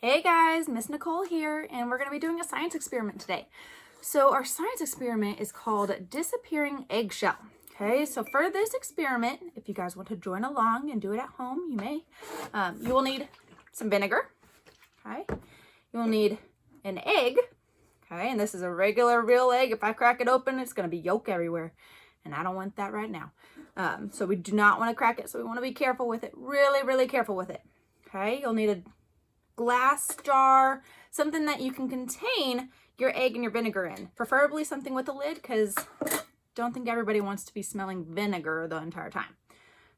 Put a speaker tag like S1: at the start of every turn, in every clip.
S1: Hey guys, Miss Nicole here, and we're going to be doing a science experiment today. So our science experiment is called Disappearing Eggshell. Okay, so for this experiment, if you guys want to join along and do it at home, you may. You will need some vinegar. Okay, you'll need an egg. Okay, and this is a regular real egg. If I crack it open, it's going to be yolk everywhere, and I don't want that right now. So we do not want to crack it, so we want to be careful with it. Really careful with it. Okay, you'll need a glass jar, something that you can contain your egg and your vinegar in, preferably something with a lid, because don't think everybody wants to be smelling vinegar the entire time.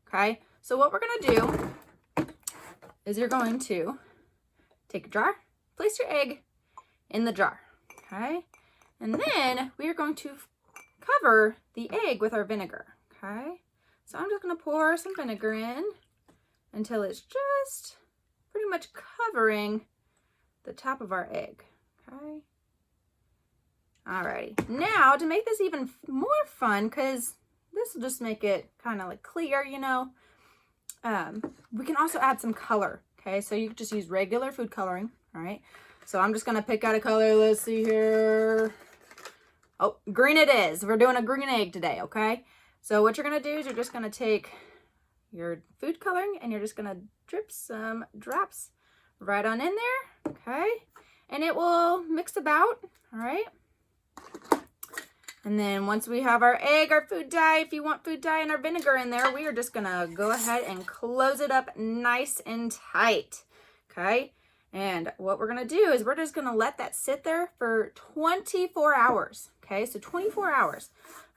S1: Okay, so what we're going to do is you're going to take a jar, place your egg in the jar. Okay, and then we are going to cover the egg with our vinegar. Okay, so I'm just going to pour some vinegar in until it's just pretty much covering the top of our egg. Okay. Alrighty. Now, to make this even more fun, because this will just make it kind of like clear, you know, we can also add some color. Okay, so you can just use regular food coloring. All right. So I'm just going to pick out a color. Let's see here. Oh, green it is. We're doing a green egg today. Okay. So what you're going to do is you're just going to take your food coloring and you're just going to drip some drops right on in there. Okay. And it will mix about. All right. And then once we have our egg, our food dye, if you want food dye and our vinegar in there, we are just going to go ahead and close it up nice and tight. Okay. And what we're going to do is we're just going to let that sit there for 24 hours. Okay. So 24 hours.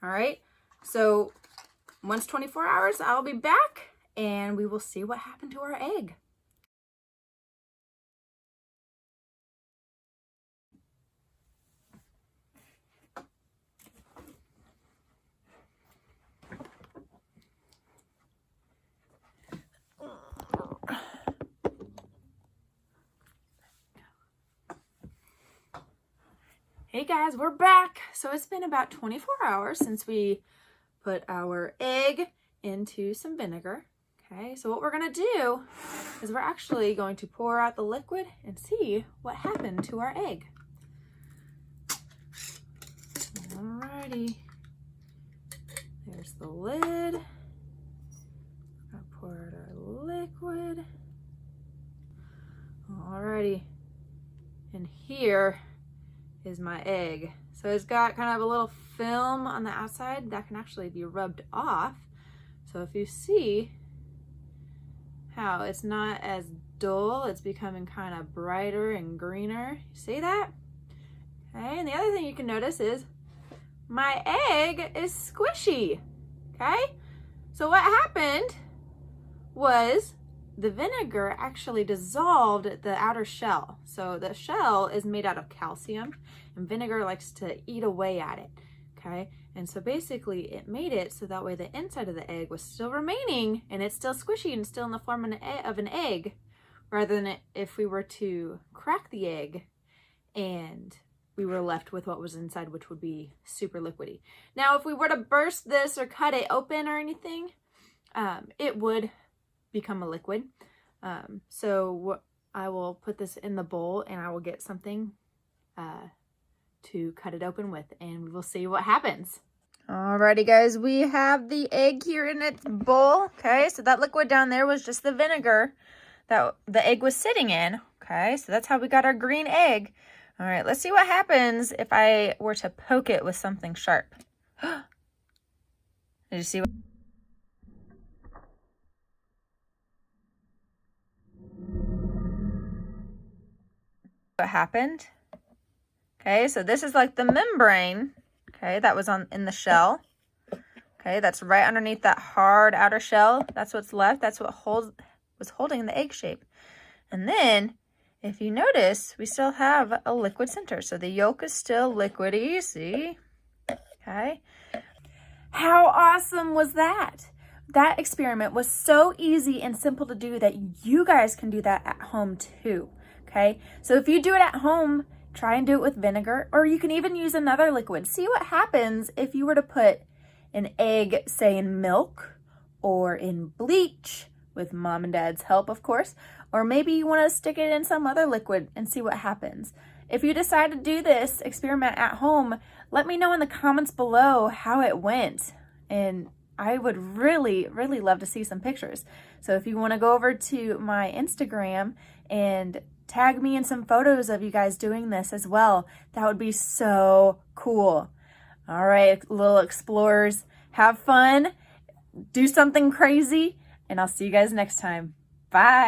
S1: All right. So once 24 hours, I'll be back and we will see what happened to our egg. Hey guys, we're back. So it's been about 24 hours since we put our egg into some vinegar. Okay, so what we're going to do is we're actually going to pour out the liquid and see what happened to our egg. Alrighty. There's the lid. I'll pour out our liquid. Alrighty. And here is my egg. So it's got kind of a little film on the outside that can actually be rubbed off. So if you see how it's not as dull, it's becoming kind of brighter and greener. You see that? Okay, and the other thing you can notice is my egg is squishy. Okay, so what happened was the vinegar actually dissolved the outer shell. So the shell is made out of calcium and vinegar likes to eat away at it. Okay, and so basically it made it so that way the inside of the egg was still remaining and it's still squishy and still in the form of an egg, rather than if we were to crack the egg and we were left with what was inside, which would be super liquidy. Now, if we were to burst this or cut it open or anything, it would become a liquid. So I will put this in the bowl and I will get something to cut it open with, and we will see what happens. Alrighty guys, we have the egg here in its bowl. Okay, so that liquid down there was just the vinegar that the egg was sitting in. Okay, so that's how we got our green egg. All right, let's see what happens if I were to poke it with something sharp. Did you see what happened? Okay, so this is like the membrane, okay, that was in the shell. Okay, that's right underneath that hard outer shell. That's what's left. That's what was holding the egg shape. And then, if you notice, we still have a liquid center. So the yolk is still liquidy, see? Okay. How awesome was that? That experiment was so easy and simple to do that you guys can do that at home too. Okay, so if you do it at home, try and do it with vinegar, or you can even use another liquid. See what happens if you were to put an egg, say in milk or in bleach, with mom and dad's help, of course,
S2: or maybe you want to stick it in some other liquid and see what happens. If you decide to do this experiment at home, let me know in the comments below how it went. And I would really, really love to see some pictures. So if you want to go over to my Instagram and tag me in some photos of you guys doing this as well, that would be so cool. All right, little explorers, have fun, do something crazy, and I'll see you guys next time. Bye.